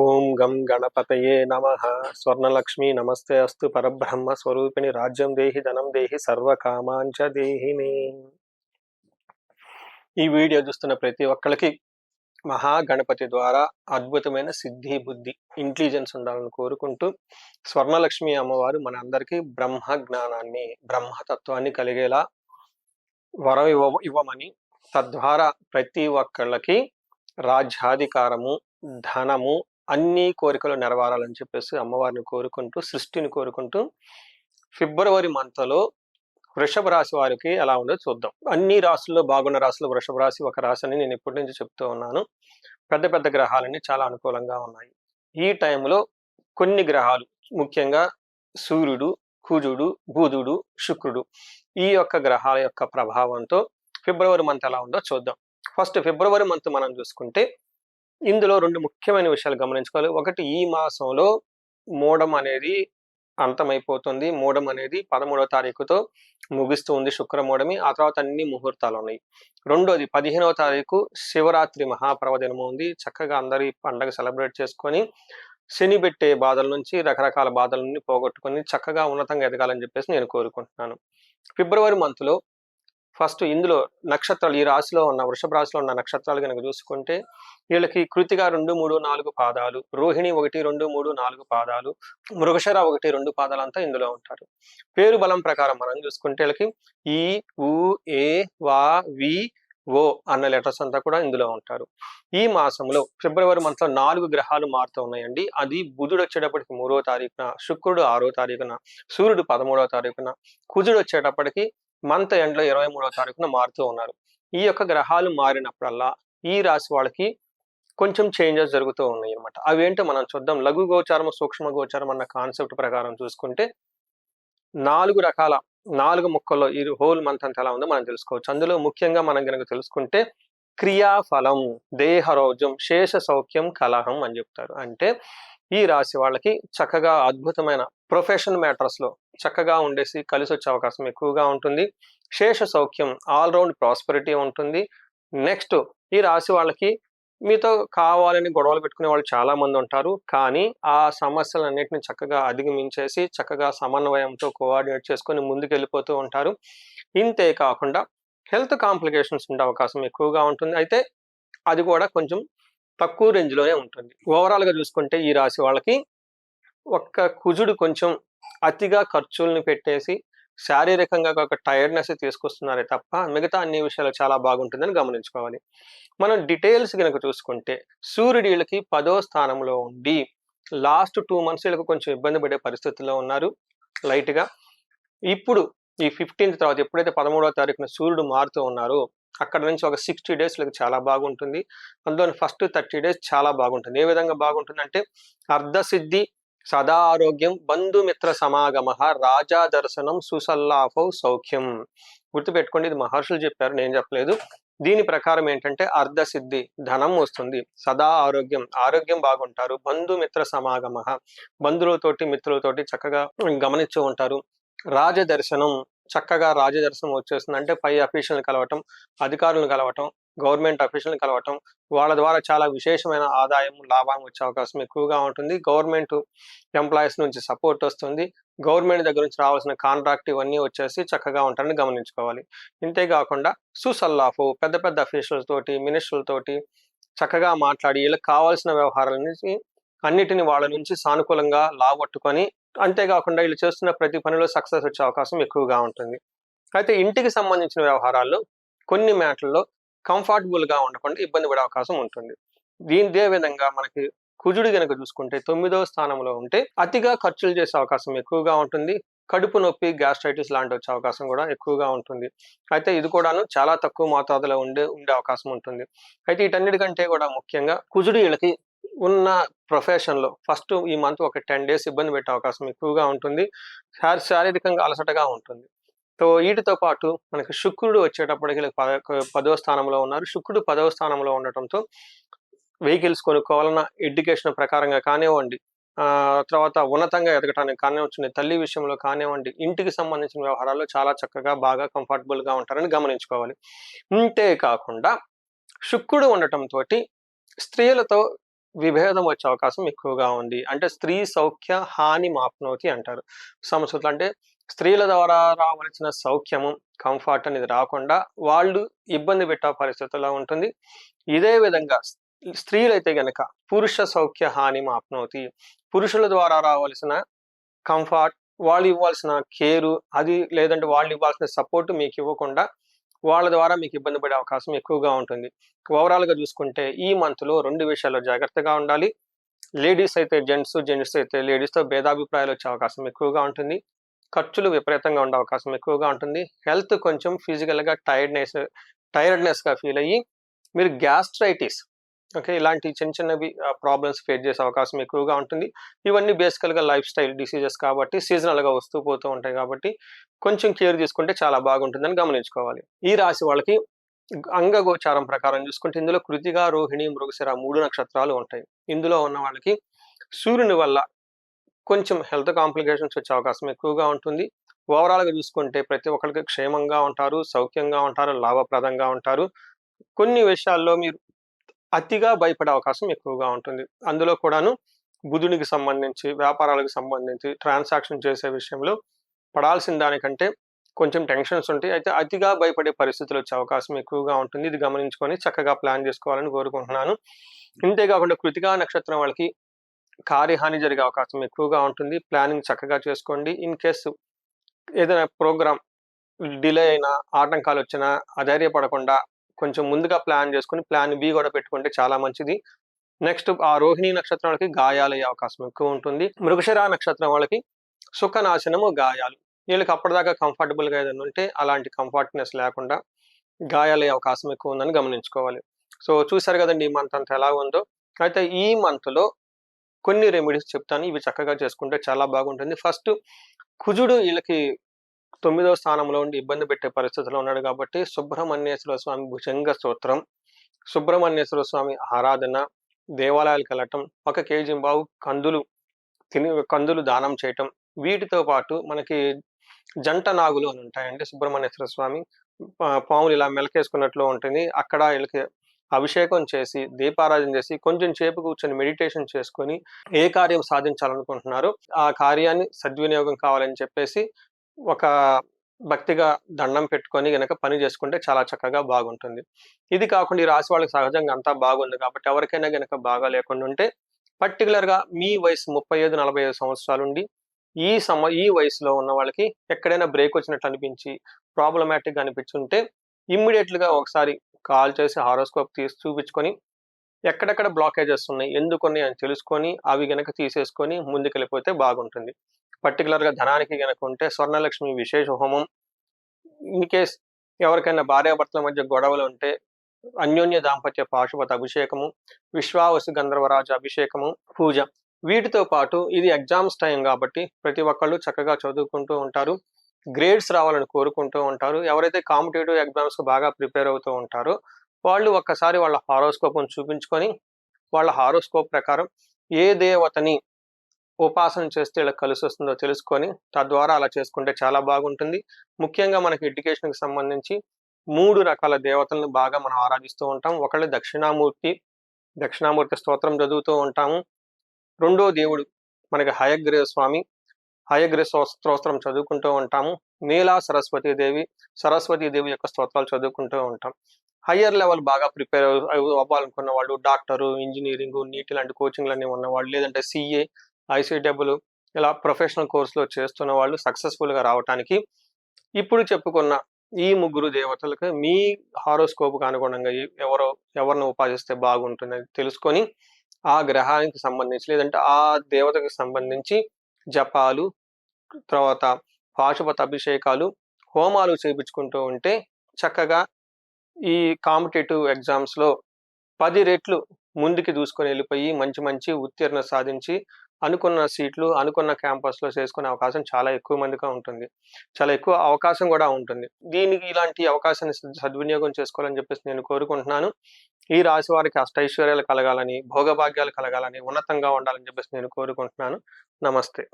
ఓం గం గణపతయే నమః. స్వర్ణలక్ష్మి నమస్తే అస్తు. పరబ్రహ్మ స్వరూపిణి రాజ్యం దేహి ధనం దేహి సర్వకామాంచ దేహి మే. ఈ వీడియో చూస్తున్న ప్రతి ఒక్కరికి మహాగణపతి ద్వారా అద్భుతమైన సిద్ధి బుద్ధి ఇంటెలిజెన్స్ ఉండాలని కోరుకుంటూ, స్వర్ణలక్ష్మి అమ్మవారు మన అందరికీ బ్రహ్మ జ్ఞానాన్ని బ్రహ్మతత్వాన్ని కలిగేలా వరం ఇవ్వమని, తద్వారా ప్రతి ఒక్కళ్ళకి రాజ్యాధికారము, ధనము, అన్ని కోరికలు నెరవేరాలని చెప్పేసి అమ్మవారిని కోరుకుంటూ, సృష్టిని కోరుకుంటూ, ఫిబ్రవరి మంత్లో వృషభ రాశి వారికి ఎలా ఉందో చూద్దాం. అన్ని రాశుల్లో బాగున్న రాశులు వృషభ రాశి ఒక రాశి అని నేను ఇప్పటి నుంచి చెప్తూ ఉన్నాను. పెద్ద పెద్ద గ్రహాలన్నీ చాలా అనుకూలంగా ఉన్నాయి. ఈ టైంలో కొన్ని గ్రహాలు, ముఖ్యంగా సూర్యుడు, కుజుడు, బుధుడు, శుక్రుడు, ఈ యొక్క గ్రహాల యొక్క ప్రభావంతో ఫిబ్రవరి మంత్ ఎలా ఉందో చూద్దాం. ఫస్ట్ ఫిబ్రవరి మంత్ మనం చూసుకుంటే ఇందులో రెండు ముఖ్యమైన విషయాలు గమనించుకోవాలి. ఒకటి, ఈ మాసంలో మూఢం అనేది అంతమైపోతుంది. మూఢం అనేది 13వ తారీఖుతో ముగుస్తుంది, శుక్రమూఢమి. ఆ తర్వాత అన్ని ముహూర్తాలు ఉన్నాయి. రెండోది, 15వ తారీఖు శివరాత్రి మహాపర్వదినము ఉంది. చక్కగా అందరూ ఈ పండగ సెలబ్రేట్ చేసుకొని శని పెట్టే బాధల నుంచి, రకరకాల బాధల నుండి పోగొట్టుకొని చక్కగా ఉన్నతంగా ఎదగాలని చెప్పేసి నేను కోరుకుంటున్నాను. ఫిబ్రవరి మంత్లో ఫస్ట్ ఇందులో నక్షత్రాలు, ఈ రాశిలో ఉన్న వృషభ రాశిలో ఉన్న నక్షత్రాలు కనుక చూసుకుంటే వీళ్ళకి కృతిక 2, 3, 4 పాదాలు, రోహిణి 1, 2, 3, 4 పాదాలు, మృగశిర 1, 2 పాదాలు అంతా ఇందులో ఉంటారు. పేరు బలం ప్రకారం మనం చూసుకుంటే వీళ్ళకి ఈ, ఉ, ఏ, వా, వి, ఓ అన్న లెటర్స్ అంతా కూడా ఇందులో ఉంటారు. ఈ మాసంలో ఫిబ్రవరి మంత్లో 4 గ్రహాలు మారుతూ ఉన్నాయండి. అది బుధుడు వచ్చేటప్పటికి 3వ తారీఖున, శుక్రుడు 6వ తారీఖున, సూర్యుడు 13వ తారీఖున, కుజుడు వచ్చేటప్పటికి మంత్ ఎండ్లో 23వ తారీఖున మారుతూ ఉన్నారు. ఈ యొక్క గ్రహాలు మారినప్పుడల్లా ఈ రాశి వాళ్ళకి కొంచెం చేంజెస్ జరుగుతూ ఉన్నాయి అన్నమాట. అవి ఏంటో మనం చూద్దాం. లఘు గోచారం, సూక్ష్మ గోచారం అన్న కాన్సెప్ట్ ప్రకారం చూసుకుంటే 4 రకాల 4 ముక్కల్లో ఈ హోల్ మంత్ అంతా ఎలా ఉందో మనం తెలుసుకోవచ్చు. అందులో ముఖ్యంగా మనం కనుక తెలుసుకుంటే క్రియాఫలం, దేహరోగ్యం, శేష సౌఖ్యం, కలహం అని చెప్తారు. అంటే ఈ రాశి వాళ్ళకి చక్కగా అద్భుతమైన ప్రొఫెషన్ మ్యాటర్స్ లో చక్కగా ఉండేసి కలిసి వచ్చే అవకాశం ఎక్కువగా ఉంటుంది. శేష సౌఖ్యం, ఆల్రౌండ్ ప్రాస్పరిటీ ఉంటుంది. నెక్స్ట్, ఈ రాశి వాళ్ళకి మీతో కావాలని గొడవలు పెట్టుకునే వాళ్ళు చాలా మంది ఉంటారు. కానీ ఆ సమస్యలన్నిటిని చక్కగా అధిగమించేసి చక్కగా సమన్వయంతో కోఆర్డినేట్ చేసుకొని ముందుకు వెళ్ళిపోతూ ఉంటారు. ఇంతే కాకుండా హెల్త్ కాంప్లికేషన్స్ ఉండే అవకాశం ఎక్కువగా ఉంటుంది. అయితే అది కూడా కొంచెం తక్కువ రేంజ్లోనే ఉంటుంది. ఓవరాల్గా చూసుకుంటే ఈ రాశి వాళ్ళకి ఒక్క కుజుడు కొంచెం అతిగా ఖర్చుల్ని పెట్టేసి శారీరకంగా ఒక టైర్డ్నెస్ తీసుకొస్తున్నారే తప్ప మిగతా అన్ని విషయాలు చాలా బాగుంటుందని గమనించుకోవాలి. మనం డీటెయిల్స్ కనుక చూసుకుంటే సూర్యుడు వీళ్ళకి 10వ స్థానంలో ఉండి లాస్ట్ 2 months వీళ్ళకి కొంచెం ఇబ్బంది పడే పరిస్థితుల్లో ఉన్నారు లైట్గా. ఇప్పుడు ఈ 15th తర్వాత ఎప్పుడైతే 13వ తారీఖున సూర్యుడు మారుతూ ఉన్నారో అక్కడ నుంచి ఒక 60 days చాలా బాగుంటుంది. అందులో ఫస్ట్ 30 days చాలా బాగుంటుంది. ఏ విధంగా బాగుంటుందంటే అర్ధసిద్ధి, సదా ఆరోగ్యం, బంధుమిత్ర సమాగమ, రాజా దర్శనం, సుసల్లాఫౌ సౌఖ్యం. గుర్తుపెట్టుకోండి, ఇది మహర్షులు చెప్పారు, నేను చెప్పలేదు. దీని ప్రకారం ఏంటంటే అర్ధసిద్ధి, ధనం వస్తుంది. సదా ఆరోగ్యం, ఆరోగ్యం బాగుంటారు. బంధుమిత్ర సమాగమ, బంధువులతోటి మిత్రులతోటి చక్కగా గమనిస్తూ ఉంటారు. రాజదర్శనం, చక్కగా రాజదర్శనం వచ్చేస్తుంది. అంటే పై అఫీషియల్ని కలవటం, అధికారులను కలవటం, గవర్నమెంట్ అఫీషియల్ని కలవటం, వాళ్ళ ద్వారా చాలా విశేషమైన ఆదాయం, లాభం వచ్చే అవకాశం ఎక్కువగా ఉంటుంది. గవర్నమెంట్ ఎంప్లాయీస్ నుంచి సపోర్ట్ వస్తుంది. గవర్నమెంట్ దగ్గర నుంచి రావాల్సిన కాంట్రాక్ట్ ఇవన్నీ వచ్చేసి చక్కగా ఉంటారని గమనించుకోవాలి. ఇంతేకాకుండా సుసల్లాఫు, పెద్ద పెద్ద అఫీషియల్స్ తోటి, మినిస్టర్లతోటి చక్కగా మాట్లాడి వీళ్ళకి కావాల్సిన వ్యవహారాల నుంచి అన్నిటిని వాళ్ళ నుంచి సానుకూలంగా లాగొట్టుకొని, అంతేకాకుండా వీళ్ళు చేస్తున్న ప్రతి పనిలో సక్సెస్ వచ్చే అవకాశం ఎక్కువగా ఉంటుంది. అయితే ఇంటికి సంబంధించిన వ్యవహారాల్లో కొన్ని మ్యాటర్లో కంఫర్టబుల్గా ఉండకుండా ఇబ్బంది పడే అవకాశం ఉంటుంది. ఇదే విధంగా మనకి కుజుడు కనుక చూసుకుంటే 9వ స్థానంలో ఉంటే అతిగా ఖర్చులు చేసే అవకాశం ఎక్కువగా ఉంటుంది. కడుపు నొప్పి, గ్యాస్ట్రైటిస్ లాంటి వచ్చే అవకాశం కూడా ఎక్కువగా ఉంటుంది. అయితే ఇది కూడాను చాలా తక్కువ మోతాదులో ఉండే అవకాశం ఉంటుంది. అయితే వీటన్నిటికంటే కూడా ముఖ్యంగా కుజుడు వీళ్ళకి ఉన్న ప్రొఫెషన్లో ఫస్ట్ ఈ మంత్ ఒక 10 days ఇబ్బంది పెట్టే అవకాశం ఎక్కువగా ఉంటుంది. శారీరకంగా అలసటగా ఉంటుంది. సో వీటితో పాటు మనకి శుక్రుడు వచ్చేటప్పటికి 10వ స్థానంలో ఉన్నారు. శుక్రుడు 10వ స్థానంలో ఉండటంతో వెహికల్స్ కొనుక్కోవాలన్న ఎడ్యుకేషన్ ప్రకారంగా కానివ్వండి, తర్వాత ఉన్నతంగా ఎదగటానికి కానివ్వచ్చు, తల్లి విషయంలో కానివ్వండి, ఇంటికి సంబంధించిన వ్యవహారాల్లో చాలా చక్కగా బాగా కంఫర్టబుల్గా ఉంటారని గమనించుకోవాలి. ఇంతే కాకుండా శుక్రుడు ఉండటంతో స్త్రీలతో విభేదం వచ్చే అవకాశం ఎక్కువగా ఉంది. అంటే స్త్రీ సౌఖ్య హాని మాప్నోతి అంటారు సంస్కృతంలో. అంటే స్త్రీల ద్వారా రావాల్సిన సౌఖ్యము, కంఫర్ట్ అనేది రాకుండా వాళ్ళు ఇబ్బంది పెట్టే పరిస్థితుల్లో ఉంటుంది. ఇదే విధంగా స్త్రీలైతే గనక పురుష సౌఖ్య హాని మాప్నోతి, పురుషుల ద్వారా రావాల్సిన కంఫర్ట్, వాళ్ళు ఇవ్వాల్సిన కేరు అది, లేదంటే వాళ్ళు ఇవ్వాల్సిన సపోర్ట్ మీకు ఇవ్వకుండా వాళ్ళ ద్వారా మీకు ఇబ్బంది పడే అవకాశం ఎక్కువగా ఉంటుంది. ఓవరాల్‌గా చూసుకుంటే ఈ మంత్‌లో 2 విషయాల్లో జాగ్రత్తగా ఉండాలి. లేడీస్ అయితే జెంట్స్, జెంట్స్ అయితే లేడీస్‌తో భేదాభిప్రాయాలు వచ్చే అవకాశం ఎక్కువగా ఉంటుంది. ఖర్చులు విపరీతంగా ఉండే అవకాశం ఎక్కువగా ఉంటుంది. హెల్త్ కొంచెం ఫిజికల్‌గా టైర్డ్‌నెస్‌గా ఫీల్ అయ్యి మీరు గ్యాస్ట్రైటిస్, ఓకే, ఇలాంటి చిన్న చిన్నవి ప్రాబ్లమ్స్ ఫేస్ చేసే అవకాశం ఎక్కువగా ఉంటుంది. ఇవన్నీ బేసికల్‌గా లైఫ్ స్టైల్ డిసీజెస్ కాబట్టి సీజనల్‌గా వస్తూ పోతూ ఉంటాయి కాబట్టి కొంచెం కేర్ తీసుకుంటే చాలా బాగుంటుందని గమనించుకోవాలి. ఈ రాశి వాళ్ళకి అంగగోచారం ప్రకారం చూసుకుంటే ఇందులో కృతిక, రోహిణి, మృగశిర 3 నక్షత్రాలు ఉంటాయి. ఇందులో ఉన్న వాళ్ళకి సూర్యుని వల్ల కొంచెం హెల్త్ కాంప్లికేషన్స్ వచ్చే అవకాశం ఎక్కువగా ఉంటుంది. ఓవరాల్‌గా చూసుకుంటే ప్రతి ఒక్కరికి క్షేమంగా ఉంటారు, సౌఖ్యంగా ఉంటారు, లాభప్రదంగా ఉంటారు. కొన్ని విషయాల్లో మీరు అతిగా భయపడే అవకాశం ఎక్కువగా ఉంటుంది. అందులో కూడాను బుధునికి సంబంధించి, వ్యాపారాలకు సంబంధించి, ట్రాన్సాక్షన్ చేసే విషయంలో పడాల్సిన దానికంటే కొంచెం టెన్షన్స్ ఉంటాయి. అయితే అతిగా భయపడే పరిస్థితులు వచ్చే అవకాశం ఎక్కువగా ఉంటుంది. ఇది గమనించుకొని చక్కగా ప్లాన్ చేసుకోవాలని కోరుకుంటున్నాను. ఇంతే కాకుండా కృతికా నక్షత్రం వాళ్ళకి కార్యహాని జరిగే అవకాశం ఎక్కువగా ఉంటుంది. ప్లానింగ్ చక్కగా చేసుకోండి. ఇన్ కేస్ ఏదైనా ప్రోగ్రామ్ డిలే అయినా, ఆటంకాలొచ్చినా అధైర్యపడకుండా కొంచెం ముందుగా ప్లాన్ చేసుకొని ప్లాన్ బి కూడా పెట్టుకుంటే చాలా మంచిది. నెక్స్ట్ ఆ రోహిణి నక్షత్రం వాళ్ళకి గాయాలయ్యే అవకాశం ఎక్కువ ఉంటుంది. మృగశిర నక్షత్రం వాళ్ళకి సుఖనాశనము, గాయాలు. వీళ్ళకి అప్పటిదాకా కంఫర్టబుల్‌గా ఏదైనా ఉంటే అలాంటి కంఫర్ట్‌నెస్ లేకుండా గాయాలయ్యే అవకాశం ఎక్కువ ఉందని గమనించుకోవాలి. సో చూసారు కదండీ ఈ మంత్ అంతా ఎలా ఉందో. అయితే ఈ మంత్‌లో కొన్ని రెమెడీస్ చెప్తాను. ఇవి చక్కగా చేసుకుంటే చాలా బాగుంటుంది. ఫస్ట్ కుజుడు వీళ్ళకి 9వ స్థానంలో ఉండి ఇబ్బంది పెట్టే పరిస్థితిలో ఉన్నాడు కాబట్టి సుబ్రహ్మణ్యేశ్వర స్వామి భుజంగ స్తోత్రం, సుబ్రహ్మణ్యేశ్వర స్వామి ఆరాధన, దేవాలయాలకెళ్ళటం, 1 కేజీ కందులు దానం చేయటం. వీటితో పాటు మనకి జంట నాగులు అని ఉంటాయండి సుబ్రహ్మణ్యేశ్వర స్వామి. పాములు ఇలా మెలకేసుకున్నట్లు ఉంటుంది. అక్కడ వీళ్ళకి అభిషేకం చేసి, దీపారాధన చేసి, కొంచెం సేపు కూర్చొని మెడిటేషన్ చేసుకొని, ఏ కార్యం సాధించాలనుకుంటున్నారో ఆ కార్యాన్ని సద్వినియోగం కావాలని చెప్పేసి ఒక భక్తిగా దండం పెట్టుకొని గనక పని చేసుకుంటే చాలా చక్కగా బాగుంటుంది. ఇది కాకుండా ఈ రాశి వాళ్ళకి సహజంగా అంతా బాగుంది కాబట్టి ఎవరికైనా గనక బాగా లేకుండా ఉంటే పర్టిక్యులర్‌గా మీ వయసు 35, 45 సంవత్సరాలుండి ఈ వయసులో ఉన్న వాళ్ళకి ఎక్కడైనా బ్రేక్ వచ్చినట్లు అనిపించి, ప్రాబ్లమాటిక్‌గా అనిపించుంటే ఇమ్మీడియేట్‌గా ఒకసారి కాల్ చేసి హారోస్కోప్ తీసి చూపించుకొని ఎక్కడెక్కడ బ్లాకేజెస్ ఉన్నాయి, ఎందుకున్నాయి అని తెలుసుకొని అవి గనక తీసేసుకొని ముందుకెళ్ళిపోతే బాగుంటుంది. పర్టిక్యులర్‌గా ధనానికి గనక ఉంటే స్వర్ణలక్ష్మి విశేష హోమం, ఇన్ కేస్ ఎవరికైనా భార్యాభర్తల మధ్య గొడవలు ఉంటే అన్యోన్య దాంపత్య పాశుపత అభిషేకము, విశ్వావసు గంధర్వరాజ అభిషేకము, పూజ. వీటితో పాటు ఇది ఎగ్జామ్స్ టైం కాబట్టి ప్రతి ఒక్కళ్ళు చక్కగా చదువుకుంటూ ఉంటారు. గ్రేడ్స్ రావాలని కోరుకుంటూ ఉంటారు. ఎవరైతే కాంపిటీటివ్ ఎగ్జామ్స్‌కి బాగా ప్రిపేర్ అవుతూ ఉంటారో వాళ్ళు ఒక్కసారి వాళ్ళ హారోస్కోప్‌ని చూపించుకొని, వాళ్ళ హారోస్కోప్ ప్రకారం ఏ దేవతని ఉపాసన చేస్తే ఇలా కలిసొస్తుందో తెలుసుకొని, తద్వారా అలా చేసుకుంటే చాలా బాగుంటుంది. ముఖ్యంగా మనకి ఎడ్యుకేషన్‌కి సంబంధించి 3 రకాల దేవతలను బాగా మనం ఆరాధిస్తూ ఉంటాం. ఒకళ్ళు దక్షిణామూర్తి స్తోత్రం చదువుతూ ఉంటాము. రెండో దేవుడు మనకి హయగ్రీవ స్తోత్రం చదువుకుంటూ ఉంటాము. నీలా సరస్వతీ దేవి యొక్క స్తోత్రాలు చదువుకుంటూ ఉంటాం. హయ్యర్ లెవెల్ బాగా ప్రిపేర్ అవ్వాలనుకున్న వాళ్ళు డాక్టరు, ఇంజినీరింగు, నీట్ లాంటి కోచింగ్‌లన్నీ ఉన్నవాళ్ళు, లేదంటే సీఏ, ఐసీడబ్ల్యూ ఇలా ప్రొఫెషనల్ కోర్స్‌లో చేస్తున్న వాళ్ళు సక్సెస్‌ఫుల్‌గా రావటానికి ఇప్పుడు చెప్పుకున్న ఈ ముగ్గురు దేవతలకు మీ హారోస్కోప్‌కి అనుగుణంగా ఎవరిని ఉపాసిస్తే బాగుంటుందని తెలుసుకొని, ఆ గ్రహానికి సంబంధించి లేదంటే ఆ దేవతకి సంబంధించి జపాలు, తర్వాత పాశుపత అభిషేకాలు, హోమాలు చేపించుకుంటూ ఉంటే చక్కగా ఈ కాంపిటీటివ్ ఎగ్జామ్స్‌లో 10 రెట్లు ముందుకి దూసుకొని వెళ్ళిపోయి మంచి మంచి ఉత్తీర్ణత సాధించి అనుకున్న సీట్లు, అనుకున్న క్యాంపస్‌లో చేసుకునే అవకాశం చాలా ఎక్కువ మందికి ఉంటుంది. చాలా ఎక్కువ అవకాశం కూడా ఉంటుంది. దీనికి ఇలాంటి అవకాశాన్ని సద్వినియోగం చేసుకోవాలని చెప్పేసి నేను కోరుకుంటున్నాను. ఈ రాశి వారికి అష్టైశ్వర్యాలు కలగాలని, భోగభాగ్యాలు కలగాలని, ఉన్నతంగా ఉండాలని చెప్పేసి నేను కోరుకుంటున్నాను. నమస్తే.